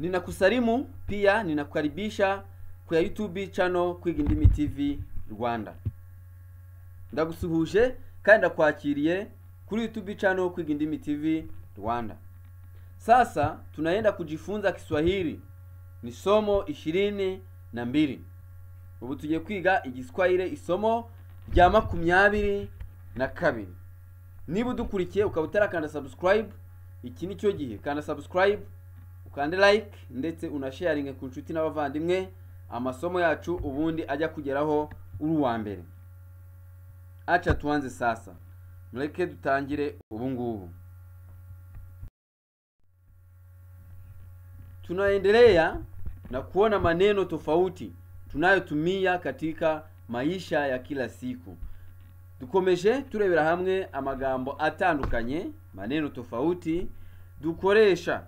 Ninakusalimu pia ninakukaribisha kwa YouTube channel Kwiga Indimi TV Rwanda. Ndagusuhuje kandi ndakwakiriye kuri YouTube channel Kwiga Indimi TV Rwanda. Sasa tunaenda kujifunza Kiswahili. Ni somo 22. Ubu tugiye kwiga Igiswahili isomo rya 22. Niba udukurikiye ukaba utarakanda subscribe, iki ni cyo gihe kanda subscribe, ukande like ndetse unasharinge ku nshuti n'abavandimwe amasomo yacu ubundi ajya kugeraho uri wa mbere. Acha tuanze sasa. Mleke dutangire ubu ngubu. Tunaendelea na kuona maneno tofauti tunayotumia katika maisha ya kila siku. Dukomeje turebera hamwe amagambo atandukanye, maneno tofauti dukoresha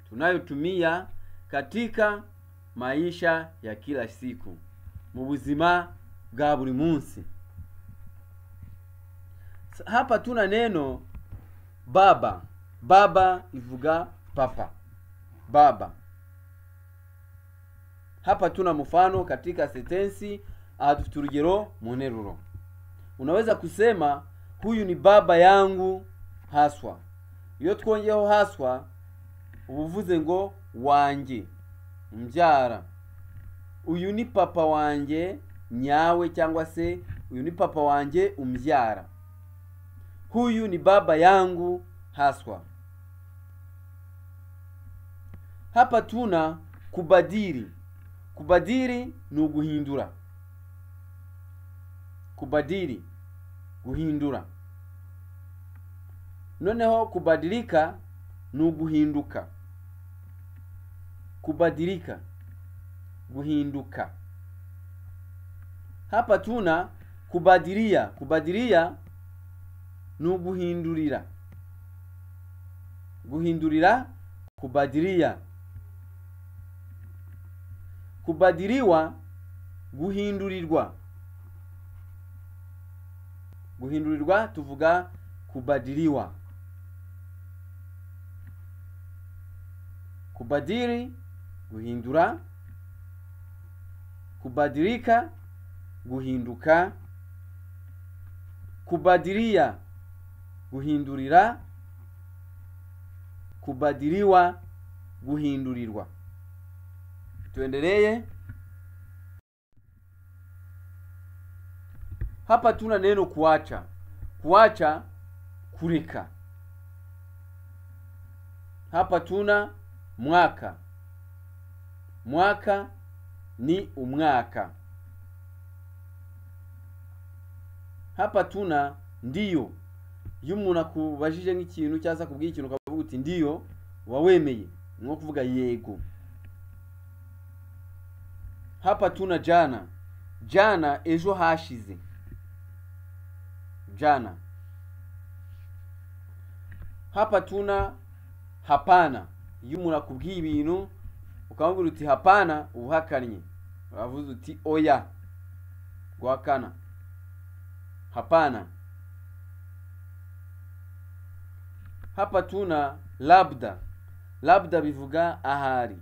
tunayotumia katika maisha ya kila siku mu buzima bwa buri munsi. Hapa tuna neno baba. Baba ivuga papa. Baba. Hapa tuna mfano katika sentensi dufite urugero mu nteruro. Unaweza kusema huyu ni baba yangu haswa. Iyo twongeyeho haswa ubuvuze ngo wanjye mbyara. Uyu ni papa wanjye nyawe cyangwa se uyu ni papa wanjye umbyara. Huyu ni baba yangu haswa. Hapa tuna kubadili. Kubadili ni uguhindura. Kubadili guhindura. Noneho kubadilika ni uguhinduka. Kubadilika guhinduka. Hapa tuna kubadilia. Kubadilia ni uguhindurira. Guhindurira, kubadilia. Kubadiliwa, guhindurirwa. Guhindurirwa tuvuga kubadiliwa. Kubadili guhindura. Kubadilika guhinduka. Kubadilia guhindurira. Kubadiliwa guhindurirwa. Tuendelee. Hapa tuna neno kuacha. Kuacha kureka. Hapa tuna mwaka. Mwaka ni umwaka. Hapa tuna ndiyo. Iyo umuntu akubajije nk'ikintu cyangwa akubwiye ikintu ukavuga uti ndiyo wawemeye, nko kuvuga yego. Hapa tuna jana. Jana ejo hashize. Jana. Hapa tuna hapana. Iyo umuntu akubwiye ibintu ukavuga uti hapana uhakanye, uravuze uti oya guhakana. Hapana. Hapa tuna labda. Labda bivuga ahari.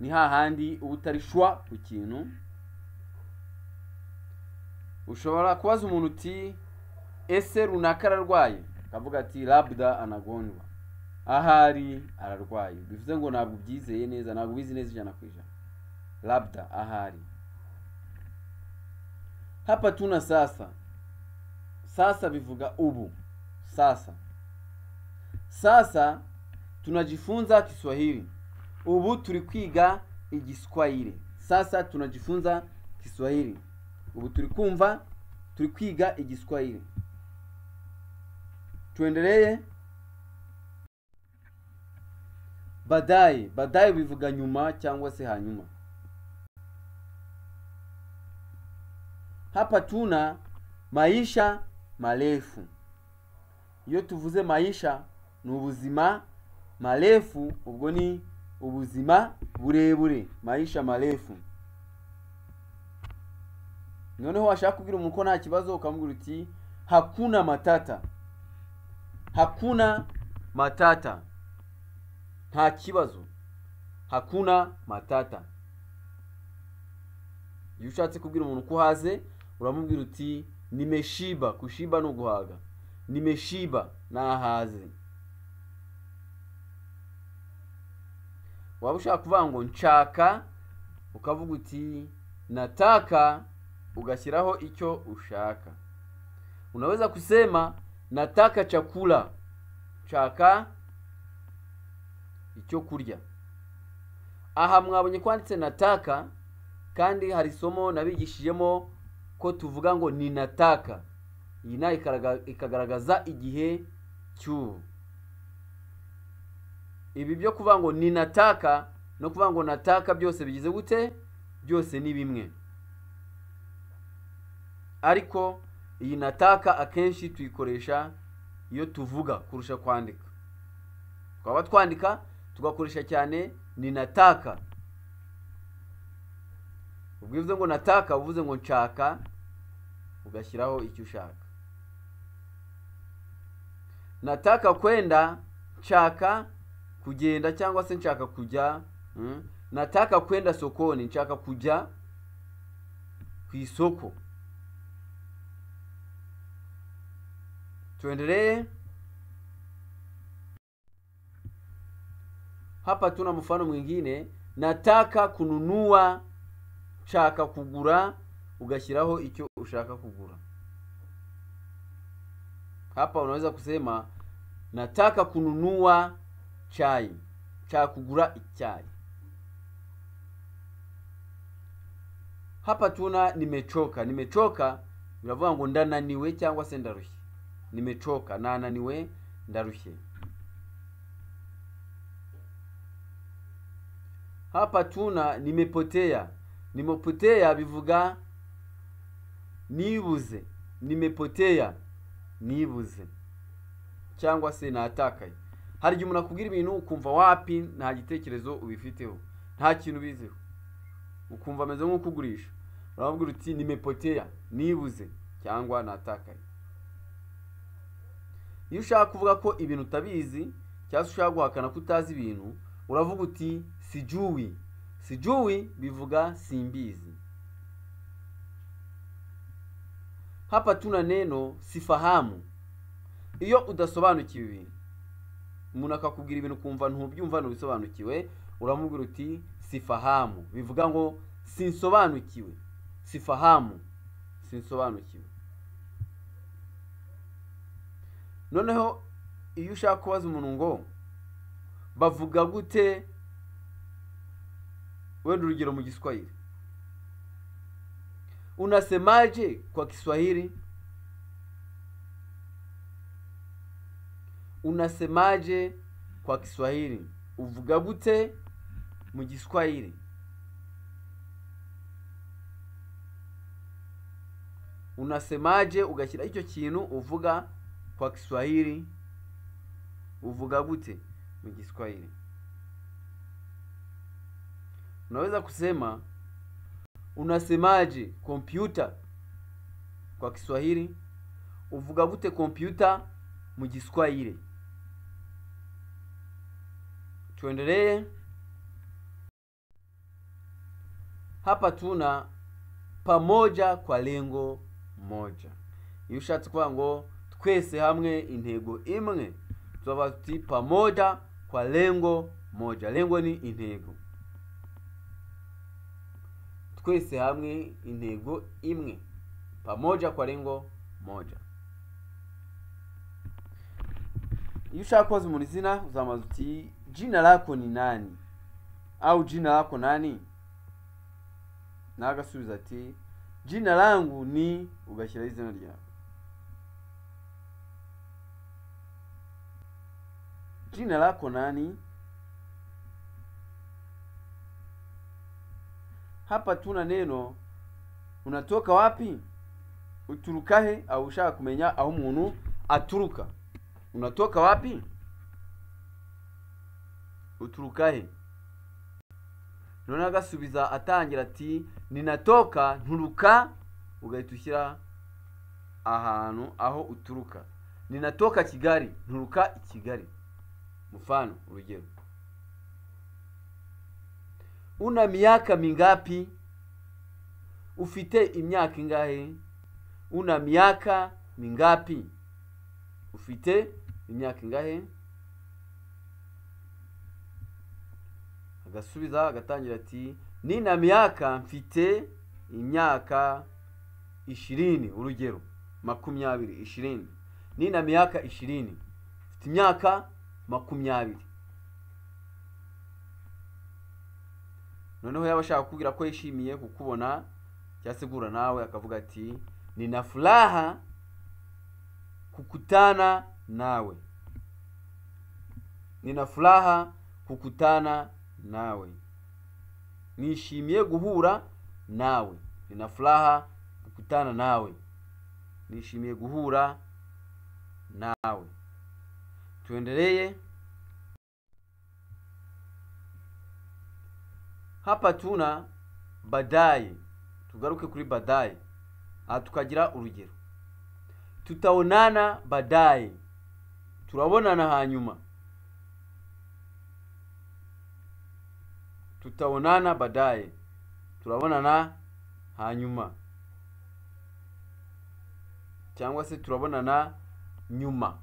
Ni hahandi ubutarishwa ku kintu. Ushobora kubaza umuntu uti ese runaka ararwaye, akavuga ati labda anagonjwa. Ahari ararwaye. Bivuze ngo ntabwo byizeye neza, ntabwo bizi neza 100%. Labda ahari. Hapa tuna sasa. Sasa bivuga ubu. Sasa. Sasa tunajifunza Kiswahili. Ubu turi kwiga Igiswahili. Sasa tunajifunza Kiswahili. Ubu turi kumva, turi kwiga Igiswahili. Tuendelee. Baadaye. Baadaye bivuga nyuma cyangwa se hanyuma. Hapa tuna maisha marefu. Iyo tuvuze maisha ni ubuzima, marefu ubwo ni ubuzima burebure. Maisha marefu. Noneho washaka kubwira umuntu ko nta kibazo ukamubwira uti hakuna matata. Hakuna matata. Nta kibazo. hakuna matata. Iyo ushatse kubwira umuntu ko uhaze uramubwira uti nimeshiba. Kushiba no guhaga. Nimeshiba nahaze. Waba ushaka kuvuga ngo nshaka, ukavuga uti nataka, ugashyiraho icyo ushaka. Unaweza kusema nataka chakula. Nshaka icyo kurya. Aha mwabonye kwanditse nataka, kandi hari somo nabigishijemo ko tuvuga ngo ni nataka. Iyi nayo ikagaragaza igihe cy'ubu. Ibi byo kuvuga ngo ni nataka no kuvuga ngo nataka byose bigize gute? Byose ni bimwe. Ariko iyi nataka akenshi tuyikoresha iyo tuvuga kurusha kwandika. Twaba twandika tugakoresha cyane ni nataka. Ubwivuze ngo nataka uvuze ngo nshaka, ugashyiraho icyo ushaka. Nataka kwenda, nshaka kugenda cyangwa se nshaka kujya. Nataka kwenda sokoni, nshaka kujya ku isoko. Tuendelee. Hapa tuna mfano mwingine, nataka kununua, nshaka kugura, ugashyiraho icyo ushaka kugura. Hapa unaweza kusema nataka kununua chai, nshaka kugura icyayi. Hapa tuna nimechoka. Nimechoka biravuga ngo ndananiwe cyangwa se ndarushye. Nimechoka, nananiwe, ndarushye. Hapa tuna nimepotea. Nimepotea bivuga nibuze. Nimepotea, nibuze, cyangwa se natakaye. Hari igihe umuntu akubwira ibintu ukumva wapi nta gitekerezo ubifiteho, nta kintu biziho, ukumva ameze nko kugurisha. Uravuga uti nimepotea, nibuze cyangwa natakaye. Iyo ushaka kuvuga ko ibintu utabizi cyangwa ushaka guhakana ko utazi ibintu, uravuga uti sijui. Sijui bivuga simbizi. Hapa tuna neno sifahamu. Iyo udasobanukiwe ibintu, umuntu akakubwira ibintu kumva ntubyumva ntubisobanukiwe, uramubwira uti sifahamu. Bivuga ngo sinsobanukiwe. Sifahamu, sinsobanukiwe. Noneho iyo ushaka kubaza umuntu ngo bavuga gute, wenda urugero mu Kiswahili, unasemaje kwa Kiswahili? Unasemaje kwa Kiswahili? Uvuga gute mu Kiswahili? Unasemaje ugashyira icyo kintu uvuga kwa Kiswahili, uvuga gute mu Kiswahili? Unaweza kusema unasemaje kompyuta kwa Kiswahili, uvuga gute kompyuta mu Kiswahili? Tuendelee. Hapa tuna pamoja kwa lengo moja. Iyo ushatse kuvuga ngo twese hamwe intego imwe, tuzavuga tuti pamoja kwa lengo moja. Lengo ni intego. Twese hamwe intego imwe. Pamoja kwa lengo moja. Iyo ushaka kubaza umuntu izina, uzamaza uti jina lako ni nani? Au jina lako nani? Nagasubiza ati jina langu ni, ugashyira izina ryawe. Jina lako nani? Hapa tuna neno unatoka wapi? Uturukahe, au ushaka kumenya aho umuntu aturuka. Unatoka wapi? Uturukahe. None agasubiza atangira ati ninatoka nturuka, ugahita ushyira ahantu aho uturuka. Ninatoka Kigali, nturuka Kigali. Mfano, urugero. una miaka mingapi? Ufite imyaka ingahe? Una miaka mingapi? Ufite imyaka ingahe? Agasubiza agatangira ati nina miaka, mfite imyaka 20. Urugero 20, 20. Nina miaka 20, mfite imyaka 20. Noneho yabashaka kugira ko yishimiye kukubona cyasegura nawe akavuga ati nina furaha kukutana nawe. Nina furaha kukutana nawe. Nishimiye guhura nawe. Nina furaha kukutana nawe. Nishimiye guhura nawe. Tuendelee. Hapa tuna baadaye. Tugaruke kuri baadaye. Tukagira urugero. Tutaonana baadaye. Turabonana hanyuma. Tutaonana baadaye. Turabonana hanyuma. Cyangwa se turabonana nyuma.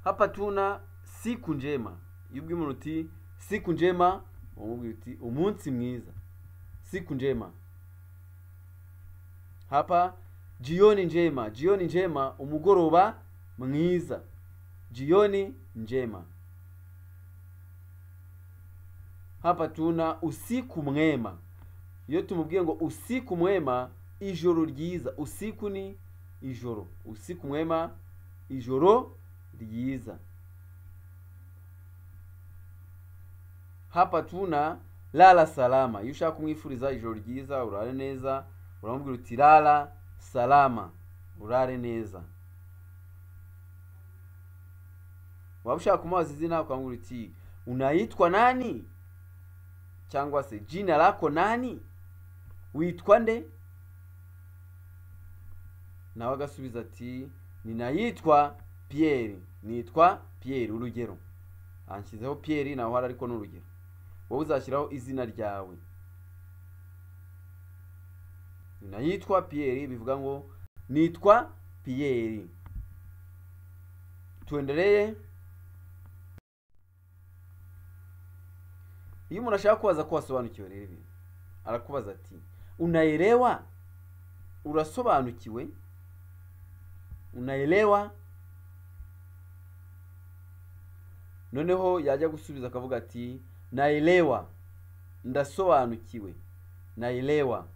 Hapa tuna siku njema. Yubwi umuntu uti siku njema, umubwira uti umunsi mwiza. Siku njema. Hapa jioni njema. Jioni njema, umugoroba mwiza. Jioni njema. Hapa tuna usiku mwema. Iyo tumubwiye ngo usiku mwema, ijoro ryiza. Usiku ni ijoro. Usiku mwema, ijoro ryiza. Hapa tuna lala salama. Iyo ushaka kumwifuriza ijoro ryiza, urare neza, uramubwira uti lala salama, urare neza. Waba ushaka kumubaza izina ukamubwira uti unaitwa nani? Cyangwa se jina lako nani? Witwa nde? Nawe agasubiza ati ninayitwa Pierre. Nitwa Pierre. Urugero, anshyizeho Pierre naho hari ariko n'urugero. Wowe uzashyiraho izina ryawe. Ninayitwa Pierre bivuga ngo nitwa Pierre. Tuendelee. Iyo umuntu ashaka kubaza ko wasobanukiwe rero ibintu, arakubaza ati unaelewa? Urasobanukiwe? Unaelewa? Noneho yajya gusubiza akavuga ati naelewa. Ndasobanukiwe. Naelewa.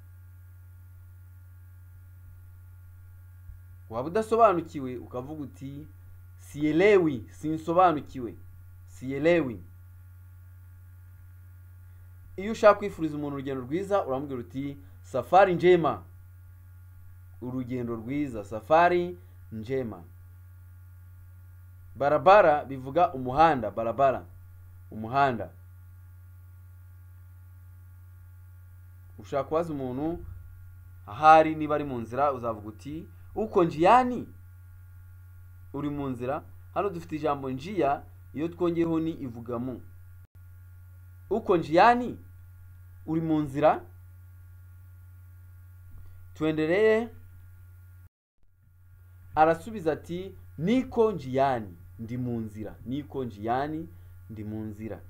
Waba udasobanukiwe ukavuga uti sielewi, sinsobanukiwe. Sielewi. Iyo ushaka kwifuriza umuntu urugendo rwiza, uramubwira uti safari njema. Urugendo rwiza, safari njema. Barabara bivuga umuhanda. Barabara, umuhanda. Ushaka kubaza umuntu ahari niba ari mu nzira, uzavuga uti uko njiani? Uri mu nzira. Hano dufite ijambo njia, iyo twongeyeho ni ivugamo. Uko njiani? Uri mu nzira. Tuendelee. Arasubiza ati niko njiani, ndi mu nzira. Niko njiani, ndi mu nzira.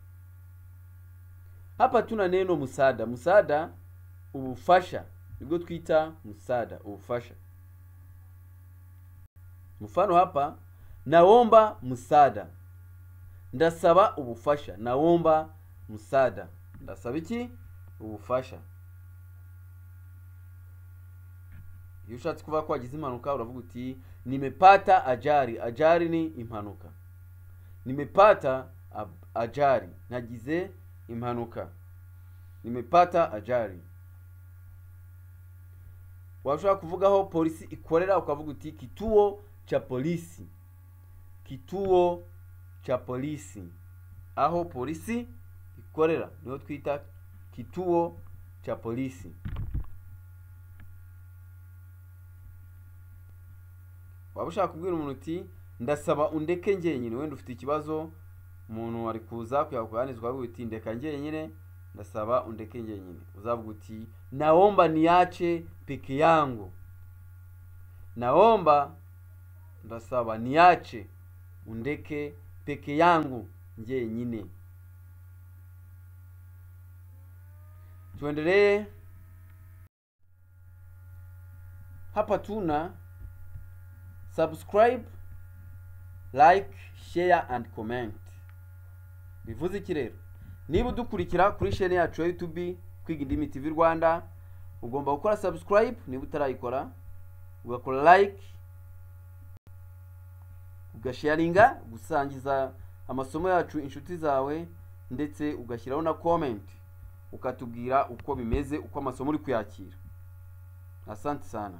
Hapa tuna neno musada. Musada, ubufasha. Nibwo twita musada, ubufasha. Mfano hapa, naomba musada. Ndasaba ubufasha. Naomba musada. Ndasaba iki? Ubufasha. Iyo ushatse kuvuga ko wagize impanuka, uravuga uti nimepata ajali. Ajali ni impanuka. Nimepata ajali, nagize impanuka. Nimepata ajali. Washaka kuvugaho polisi ikorera, ukavuga uti kituo cha polisi. Kituo cha polisi. Aho polisi ikorera niho twita kituo cha polisi. Waba ushaka kubwira umuntu uti ndasaba undeke njyenyine, wenda ufite ikibazo umuntu ari kuza kuyakuganizwa uti ndeka njyenyine, ndasaba undeke njyenyine. Uzavuga uti naomba niache peke yangu, naomba, ndasaba, niache, undeke peke yangu njyenyine. Tuendelee. Hapa tuna subscribe, like, share and comment. Bivuze iki rero? Niba udukurikira kuri chaîne yacu ya YouTube Kwiga Indimi TV Rwanda, ugomba gukora subscribe niba utarayikora, ugakora like, ugasharinga, gusangiza amasomo yacu inshuti zawe, ndetse ugashyiraho na comment ukatubwira uko bimeze, uko amasomo uri kuyakira. Asante sana.